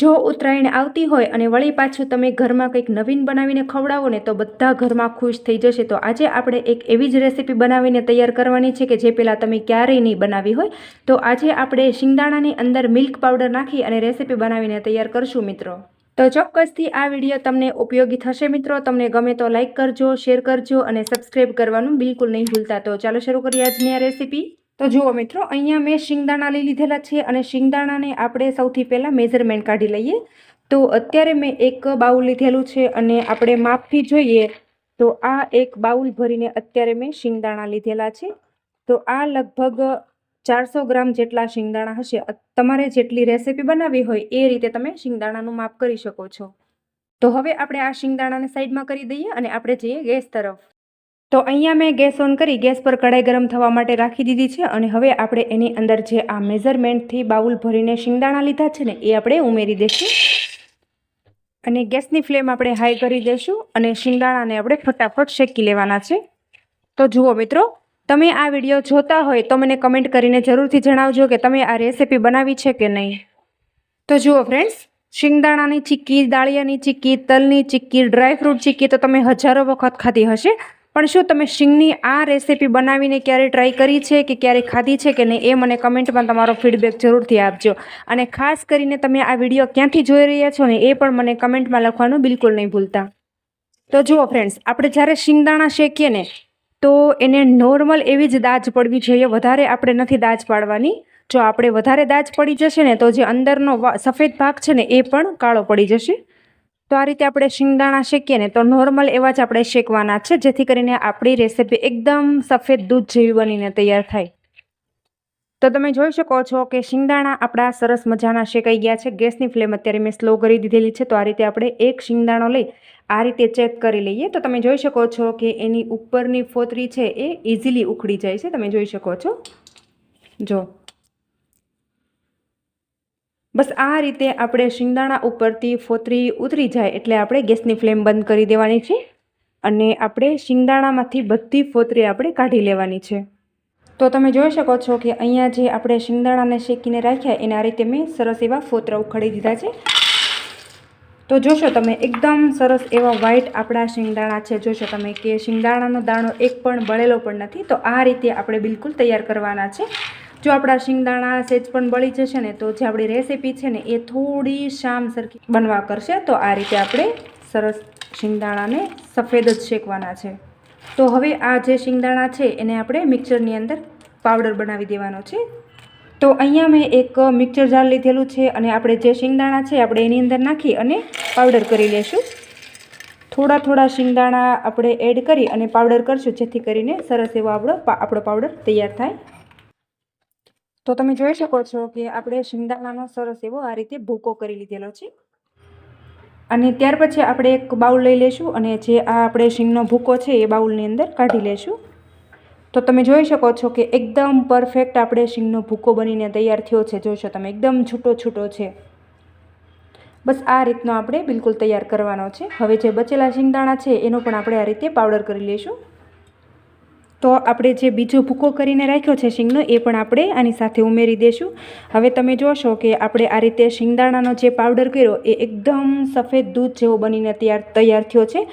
જો ઉત્તરાયણ આવતી હોય અને વળી પાછું તમે ઘરમાં કંઈક નવીન બનાવીને ખવડાવો ને તો બધા ઘરમાં ખુશ થઈ જશે. તો આજે આપણે એક એવી જ રેસીપી બનાવીને તૈયાર કરવાની છે કે જે પહેલાં તમે ક્યારેય નહીં બનાવી હોય. તો આજે આપણે શિંગદાણાની અંદર મિલ્ક પાવડર નાખી અને રેસીપી બનાવીને તૈયાર કરશું મિત્રો. તો ચોક્કસથી આ વિડીયો તમને ઉપયોગી થશે મિત્રો. તમને ગમે તો લાઇક કરજો, શેર કરજો અને સબસ્ક્રાઈબ કરવાનું બિલકુલ નહીં ભૂલતા. તો ચાલો શરૂ કરીએ આજની આ રેસીપી. તો જુઓ મિત્રો, અહીંયા મેં શિંગદાણા લઈ લીધેલા છે અને શિંગદાણાને આપણે સૌથી પહેલાં મેઝરમેન્ટ કાઢી લઈએ. તો અત્યારે મેં એક બાઉલ લીધેલું છે અને આપણે માપથી જોઈએ તો આ એક બાઉલ ભરીને અત્યારે મેં શિંગદાણા લીધેલા છે. તો આ લગભગ 400 ગ્રામ જેટલા શિંગદાણા હશે. તમારે જેટલી રેસીપી બનાવવી હોય એ રીતે તમે શિંગદાણાનું માપ કરી શકો છો. તો હવે આપણે આ શિંગદાણાને સાઈડમાં કરી દઈએ અને આપણે જઈએ ગેસ તરફ. તો અહીંયા મેં ગેસ ઓન કરી ગેસ પર કઢાઈ ગરમ થવા માટે રાખી દીધી છે અને હવે આપણે એની અંદર જે આ મેઝરમેન્ટથી બાઉલ ભરીને શિંગદાણા લીધા છે ને એ આપણે ઉમેરી દઈશું અને ગેસની ફ્લેમ આપણે હાઈ કરી દઈશું અને શિંગદાણાને આપણે ફટાફટ શેકી લેવાના છે. તો જુઓ મિત્રો, તમે આ વિડીયો જોતા હોય તો મને કમેન્ટ કરીને જરૂરથી જણાવજો કે તમે આ રેસીપી બનાવી છે કે નહીં. તો જુઓ ફ્રેન્ડ્સ, શિંગદાણાની ચીક્કી, દાળિયાની ચીક્કી, તલની ચીક્કી, ડ્રાયફ્રૂટ ચીક્કી તો તમે હજારો વખત ખાધી હશે, પણ શું તમે શીંગની આ રેસીપી બનાવીને ક્યારે ટ્રાય કરી છે કે ક્યારે ખાધી છે કે નહીં એ મને કમેન્ટમાં તમારો ફીડબેક જરૂરથી આપજો. અને ખાસ કરીને તમે આ વિડીયો ક્યાંથી જોઈ રહ્યા છો ને એ પણ મને કમેન્ટમાં લખવાનું બિલકુલ નહીં ભૂલતા. તો જુઓ ફ્રેન્ડ્સ, આપણે જ્યારે શિંગદાણા શેકીએ ને તો એને નોર્મલ એવી જ દાજ પડવી જોઈએ, વધારે આપણે નથી દાજ પાડવાની. જો આપણે વધારે દાજ પડી જશે ને તો જે અંદરનો સફેદ ભાગ છે ને એ પણ કાળો પડી જશે. તો આ રીતે આપણે શિંગદાણા શેકીએ ને તો નોર્મલ એવા જ આપણે શેકવાના છે, જેથી કરીને આપણી રેસીપી એકદમ સફેદ દૂધ જેવી બનીને તૈયાર થાય. તો તમે જોઈ શકો છો કે શિંગદાણા આપણા સરસ મજાના શેકાઈ ગયા છે. ગેસની ફ્લેમ અત્યારે મેં સ્લો કરી દીધેલી છે. તો આ રીતે આપણે એક શિંગદાણો લઈ આ રીતે ચેક કરી લઈએ. તો તમે જોઈ શકો છો કે એની ઉપરની ફોતરી છે એ ઇઝીલી ઉખડી જાય છે. તમે જોઈ શકો છો. જો બસ આ રીતે આપણે શિંગદાણા ઉપરથી ફોતરી ઉતરી જાય એટલે આપણે ગેસની ફ્લેમ બંધ કરી દેવાની છે અને આપણે શિંગદાણામાંથી બધી ફોતરી આપણે કાઢી લેવાની છે. તો તમે જોઈ શકો છો કે અહીંયા જે આપણે શિંગદાણાને શેકીને રાખ્યા એના રીતે મેં સરસ એવા ફોતરા ઉખાડી દીધા છે. તો જોશો તમે એકદમ સરસ એવા વ્હાઈટ આપણા શિંગદાણા છે. જોશો તમે કે શિંગદાણાનો દાણો એક પણ બળેલો પણ નથી. તો આ રીતે આપણે બિલકુલ તૈયાર કરવાના છે. જો આપણા શિંગદાણા સેજ પણ બળી જશે ને તો જે આપણી રેસીપી છે ને એ થોડી શામ સરખી બનવા કરશે. તો આ રીતે આપણે સરસ શિંગદાણાને સફેદ જ શેકવાના છે. તો હવે આ જે શિંગદાણા છે એને આપણે મિક્સરની અંદર પાવડર બનાવી દેવાનો છે. તો અહીંયા મેં એક મિક્સર જાર લીધેલું છે અને આપણે જે શિંગદાણા છે આપણે એની અંદર નાખી અને પાવડર કરી લેશું. થોડા થોડા શિંગદાણા આપણે એડ કરી અને પાવડર કરશું, જેથી કરીને સરસ એવો આપણો પાવડર તૈયાર થાય. તો તમે જોઈ શકો છો કે આપણે શિંગદાણાનો સરસ એવો આ રીતે ભૂકો કરી લીધેલો છે. અને ત્યાર પછી આપણે એક બાઉલ લઈ લઈશું અને જે આ આપણે શીંગનો ભૂકો છે એ બાઉલની અંદર કાઢી લઈશું. તો તમે જોઈ શકો છો કે એકદમ પરફેક્ટ આપણે શીંગનો ભૂકો બનીને તૈયાર થયો છે. જોશો તમે એકદમ છૂટો છૂટો છે. બસ આ રીતનો આપણે બિલકુલ તૈયાર કરવાનો છે. હવે જે બચેલા શિંગદાણા છે એનો પણ આપણે આ રીતે પાવડર કરી લઈશું. તો આપણે જે બીજો ભૂકો કરીને રાખ્યો છે શીંગનો એ પણ આપણે આની સાથે ઉમેરી દઈશું. હવે તમે જોશો કે આપણે આ રીતે શિંગદાણાનો જે પાવડર કર્યો એ એકદમ સફેદ દૂધ જેવો બનીને તૈયાર થયો છે.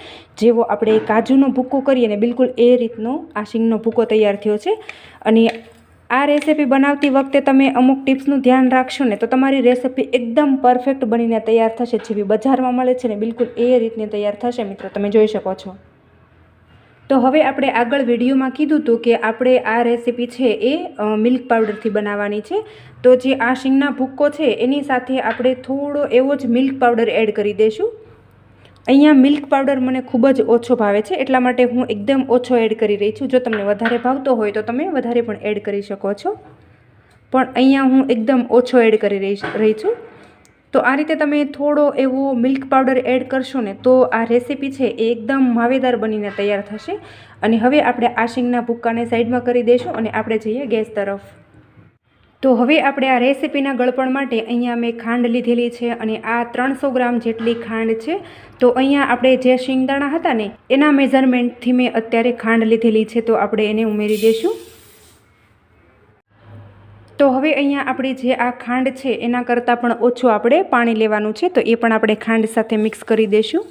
જેવો આપણે કાજુનો ભૂકો કરીએ ને બિલકુલ એ રીતનો આ શીંગનો ભૂકો તૈયાર થયો છે. અને આ રેસીપી બનાવતી વખતે તમે અમુક ટિપ્સનું ધ્યાન રાખશો ને તો તમારી રેસીપી એકદમ પરફેક્ટ બનીને તૈયાર થશે. જેવી બજારમાં મળે છે ને બિલકુલ એ રીતની તૈયાર થશે મિત્રો. તમે જોઈ શકો છો. તો હવે આપણે આગળ વિડીયોમાં કીધું હતું કે આપણે આ રેસીપી છે એ મિલ્ક પાવડરથી બનાવવાની છે. તો જે આ શીંગના ભૂક્કો છે એની સાથે આપણે થોડો એવો જ મિલ્ક પાવડર એડ કરી દઈશું. અહીંયા મિલ્ક પાવડર મને ખૂબ જ ઓછો ભાવે છે એટલા માટે હું એકદમ ઓછો એડ કરી રહી છું. જો તમને વધારે ભાવતો હોય તો તમે વધારે પણ એડ કરી શકો છો, પણ અહીંયા હું એકદમ ઓછો એડ કરી રહી છું. તો આ રીતે તમે થોડો એવો મિલ્ક પાવડર એડ કરશો ને તો આ રેસીપી છે એ એકદમ માવેદાર બનીને તૈયાર થશે. અને હવે આપણે આ શીંગના ભૂક્કાને સાઈડમાં કરી દઈશું અને આપણે જઈએ ગેસ તરફ. તો હવે આપણે આ રેસીપીના ગળપણ માટે અહીંયા મેં ખાંડ લીધેલી છે અને આ 300 ગ્રામ જેટલી ખાંડ છે. તો અહીંયા આપણે જે શિંગદાણા હતા ને એના મેઝરમેન્ટથી મેં અત્યારે ખાંડ લીધેલી છે. તો આપણે એને ઉમેરી દઈશું. તો હવે અહીંયા આપણી જે આ ખાંડ છે એના કરતાં પણ ઓછું આપણે પાણી લેવાનું છે, તો એ પણ આપણે ખાંડ સાથે મિક્સ કરી દઈશું.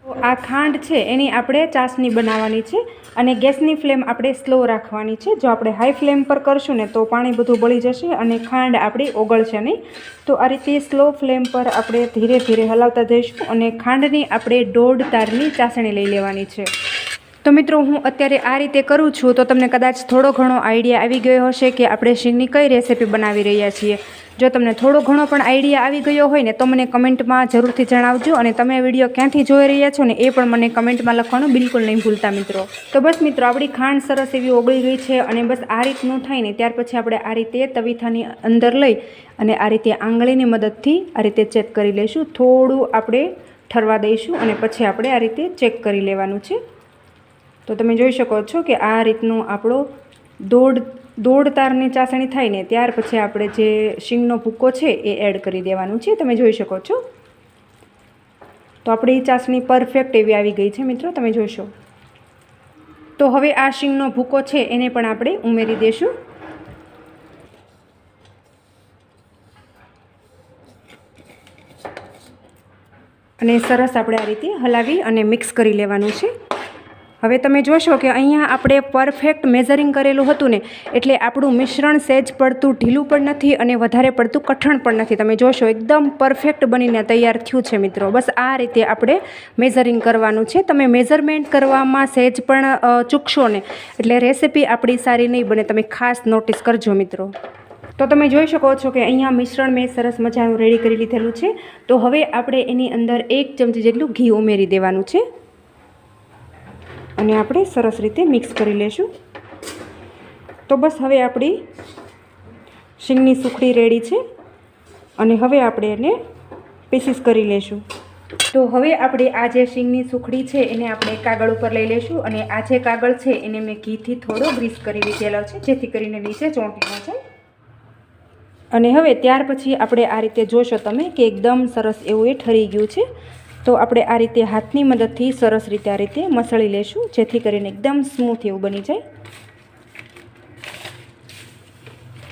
તો આ ખાંડ છે એની આપણે ચાસણી બનાવવાની છે અને ગેસની ફ્લેમ આપણે સ્લો રાખવાની છે. જો આપણે હાઈ ફ્લેમ પર કરશું ને તો પાણી બધું બળી જશે અને ખાંડ આપણી ઓગળશે નહીં. તો આ રીતે સ્લો ફ્લેમ પર આપણે ધીરે ધીરે હલાવતા જઈશું અને ખાંડની આપણે 1.5 તારની ચાસણી લઈ લેવાની છે. તો મિત્રો હું અત્યારે આ રીતે કરું છું તો તમને કદાચ થોડો ઘણો આઈડિયા આવી ગયો હશે કે આપણે શીંગની કઈ રેસીપી બનાવી રહ્યા છીએ. જો તમને થોડો ઘણો પણ આઈડિયા આવી ગયો હોય ને તો મને કમેન્ટમાં જરૂરથી જણાવજો અને તમે વિડીયો ક્યાંથી જોઈ રહ્યા છો ને એ પણ મને કમેન્ટમાં લખવાનું બિલકુલ નહીં ભૂલતા મિત્રો. તો બસ મિત્રો આપણી ખાંડ સરસ એવી ઓગળી ગઈ છે અને બસ આ રીતનું થાય ને ત્યાર પછી આપણે આ રીતે તવીથાની અંદર લઈ અને આ રીતે આંગળીની મદદથી આ રીતે ચેક કરી લઈશું. થોડું આપણે ઠરવા દઈશું અને પછી આપણે આ રીતે ચેક કરી લેવાનું છે. તો તમે જોઈ શકો છો કે આ રીતનું આપણો દોઢ તારની ચાસણી થાય ને ત્યાર પછી આપણે જે શીંગનો ભૂકો છે એ એડ કરી દેવાનું છે. તમે જોઈ શકો છો. તો આપણી ચાસણી પરફેક્ટ એવી આવી ગઈ છે મિત્રો, તમે જોશો. તો હવે આ શીંગનો ભૂકો છે એને પણ આપણે ઉમેરી દઈશું. અને સરસ આપણે આ રીતે હલાવી અને મિક્સ કરી લેવાનું છે. હવે તમે જોશો કે અહીંયા આપણે પરફેક્ટ મેઝરિંગ કરેલું હતું ને એટલે આપણું મિશ્રણ સહેજ પડતું ઢીલું પણ નથી અને વધારે પડતું કઠણ પણ નથી. તમે જોશો એકદમ પરફેક્ટ બનીને તૈયાર થયું છે મિત્રો. બસ આ રીતે આપણે મેઝરિંગ કરવાનું છે. તમે મેઝરમેન્ટ કરવામાં સહેજ પણ ચૂકશો ને એટલે રેસીપી આપણી સારી નહીં બને, તમે ખાસ નોટિસ કરજો મિત્રો. તો તમે જોઈ શકો છો કે અહીંયા મિશ્રણ મેં સરસ મજાનું રેડી કરી લીધેલું છે. તો હવે આપણે એની અંદર 1 ચમચી જેટલું ઘી ઉમેરી દેવાનું છે અને આપણે સરસ રીતે મિક્સ કરી લેશું. તો બસ હવે આપણી શીંગની સુખડી રેડી છે અને હવે આપણે એને પીસીસ કરી લેશું. તો હવે આપણે આ જે શીંગની સુખડી છે એને આપણે કાગળ ઉપર લઈ લેશું અને આ જે કાગળ છે એને મેં ઘીથી થોડો ગ્રીસ કરી લીધેલો છે જેથી કરીને નીચે ચોંટી ન જાય. અને હવે ત્યાર પછી આપણે આ રીતે જોશો તમે કે એકદમ સરસ એવું એ ઠરી ગયું છે. તો આપણે આ રીતે હાથની મદદથી સરસ રીતે આ રીતે મસળી લેશું જેથી કરીને એકદમ સ્મૂથ એવું બની જાય.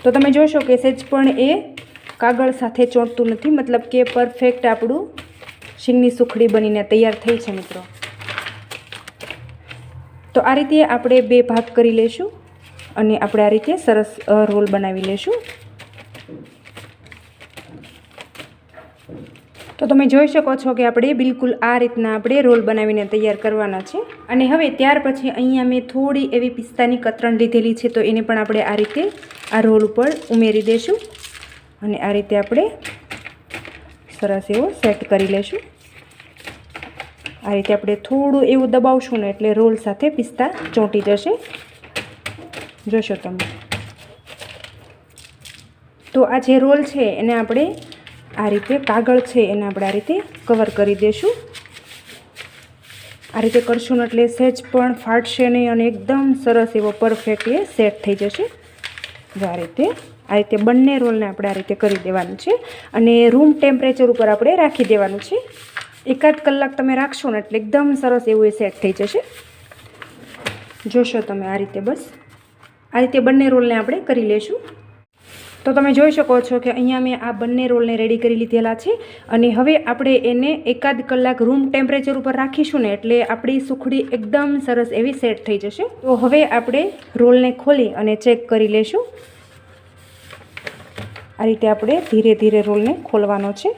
તો તમે જોશો કે સહેજ પણ એ કાગળ સાથે ચોંટતું નથી, મતલબ કે પરફેક્ટ આપણું શીંગની સુખડી બનીને તૈયાર થઈ છે મિત્રો. તો આ રીતે આપણે 2 ભાગ કરી લેશું અને આપણે આ રીતે સરસ રોલ બનાવી લેશું. તો તમે જોઈ શકો છો કે આપણે બિલકુલ આ રીતના આપણે રોલ બનાવીને તૈયાર કરવાના છે. અને હવે ત્યાર પછી અહીંયા મેં થોડી એવી પિસ્તાની કતરણ લીધેલી છે તો એને પણ આપણે આ રીતે આ રોલ ઉપર ઉમેરી દઈશું અને આ રીતે આપણે સરસ એવો સેટ કરી લેશું. આ રીતે આપણે થોડું એવું દબાવશું ને એટલે રોલ સાથે પિસ્તા ચોંટી જશે, જોશો તમે. તો આ જે રોલ છે એને આપણે આ રીતે કાગળ છે એને આપણે આ રીતે કવર કરી દઈશું. આ રીતે કરશું ને એટલે સહેજ પણ ફાટશે નહીં અને એકદમ સરસ એવો પરફેક્ટ એ સેટ થઈ જશે. આ રીતે બંને રોલને આપણે આ રીતે કરી દેવાનું છે અને રૂમ ટેમ્પરેચર ઉપર આપણે રાખી દેવાનું છે. 1 કલાક તમે રાખશો ને એટલે એકદમ સરસ એવું એ સેટ થઈ જશે, જોશો તમે. આ રીતે બસ આ રીતે બંને રોલને આપણે કરી લેશું. તો તમે જોઈ શકો છો કે અહીંયા મેં આ બંને રોલને રેડી કરી લીધેલા છે અને હવે આપણે એને 1 કલાક રૂમ ટેમ્પરેચર ઉપર રાખીશું ને એટલે આપણી સુખડી એકદમ સરસ એવી સેટ થઈ જશે. તો હવે આપણે રોલને ખોલી અને ચેક કરી લેશું. આ રીતે આપણે ધીરે ધીરે રોલને ખોલવાનો છે,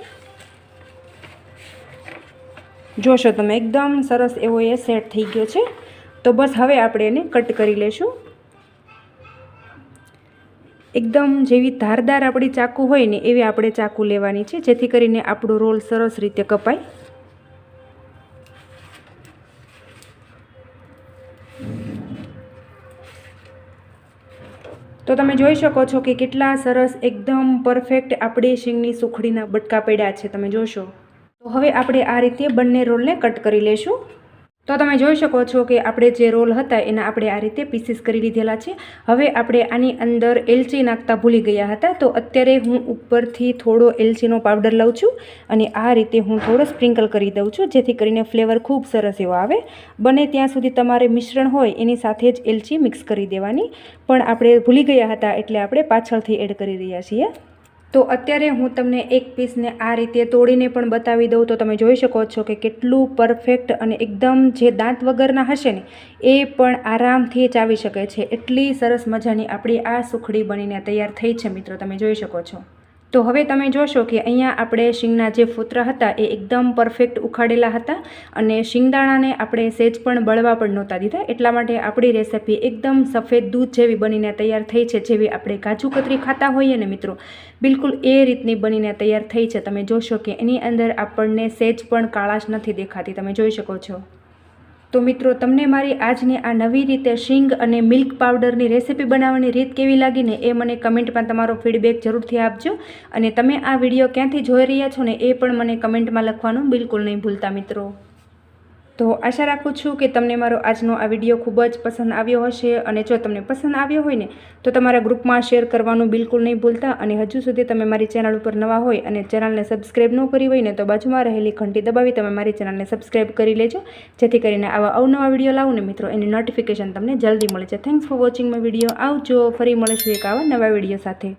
જોશો તમે એકદમ સરસ એવો એ સેટ થઈ ગયો છે. તો બસ હવે આપણે એને કટ કરી લેશું. એકદમ જેવી ધારદાર આપણી ચાકુ હોય ને એવી આપણે ચાકુ લેવાની છે જેથી કરીને આપણો રોલ સરસ રીતે કપાય. તો તમે જોઈ શકો છો કે કેટલા સરસ એકદમ પરફેક્ટ આપણી શીંગની સુખડીના બટકા પડ્યા છે, તમે જોશો. તો હવે આપણે આ રીતે બંને રોલને કટ કરી લેશું. તો તમે જોઈ શકો છો કે આપણે જે રોલ હતા એના આપણે આ રીતે પીસીસ કરી લીધેલા છે. હવે આપણે આની અંદર એલચી નાખતા ભૂલી ગયા હતા, તો અત્યારે હું ઉપરથી થોડો એલચીનો પાવડર લઉં છું અને આ રીતે હું થોડો સ્પ્રિંકલ કરી દઉં છું, જેથી કરીને ફ્લેવર ખૂબ સરસ એવો આવે. બને ત્યાં સુધી તમારે મિશ્રણ હોય એની સાથે જ એલચી મિક્સ કરી દેવાની, પણ આપણે ભૂલી ગયા હતા એટલે આપણે પાછળથી એડ કરી રહ્યા છીએ. તો અત્યારે હું તમને એક પીસને આ રીતે તોડીને પણ બતાવી દઉં, તો તમે જોઈ શકો છો કે કેટલું પરફેક્ટ અને એકદમ જે દાંત વગરના હશે ને એ પણ આરામથી ચાવી શકે છે. એટલી સરસ મજાની આપણી આ સુખડી બનીને તૈયાર થઈ છે મિત્રો, તમે જોઈ શકો છો. તો હવે તમે જોશો કે અહીંયા આપણે શીંગના જે ફોતરા હતા એ એકદમ પરફેક્ટ ઉખાડેલા હતા અને શિંગદાણાને આપણે સેજ પણ બળવા પણ નહોતા દીધા, એટલા માટે આપણી રેસીપી એકદમ સફેદ દૂધ જેવી બનીને તૈયાર થઈ છે, જેવી આપણે કાજુ કતરી ખાતા હોઈએ ને મિત્રો, બિલકુલ એ રીતની બનીને તૈયાર થઈ છે. તમે જોશો કે એની અંદર આપણને સેજ પણ કાળાશ નથી દેખાતી, તમે જોઈ શકો છો. તો મિત્રો, તમને મારી આજની આ નવી રીતે શીંગ અને મિલ્ક પાવડરની રેસીપી બનાવવાની રીત કેવી લાગીને એ મને કમેન્ટમાં તમારો ફીડબેક જરૂરથી આપજો. અને તમે આ વિડીયો ક્યાંથી જોઈ રહ્યા છો ને એ પણ મને કમેન્ટમાં લખવાનું બિલકુલ નહીં ભૂલતા મિત્રો. તો આશા રાખું છું કે તમને મારો આજનો આ વિડીયો ખૂબ જ પસંદ આવ્યો હશે, અને જો તમને પસંદ આવ્યો હોય ને તો તમારા ગ્રુપમાં શેર કરવાનું બિલકુલ નહીં ભૂલતા. અને હજુ સુધી તમે મારી ચેનલ ઉપર નવા હોય અને ચેનલને સબસ્ક્રાઈબ ન કરી હોય ને તો બાજુમાં રહેલી ઘંટી દબાવી તમે મારી ચેનલને સબસ્ક્રાઈબ કરી લેજો, જેથી કરીને આવા અવનવા વિડીયો લાવું ને મિત્રો એની નોટિફિકેશન તમને જલ્દી મળે છે. Thanks for watching my video. આવજો, ફરી મળીશું એક આવા નવા વિડીયો સાથે.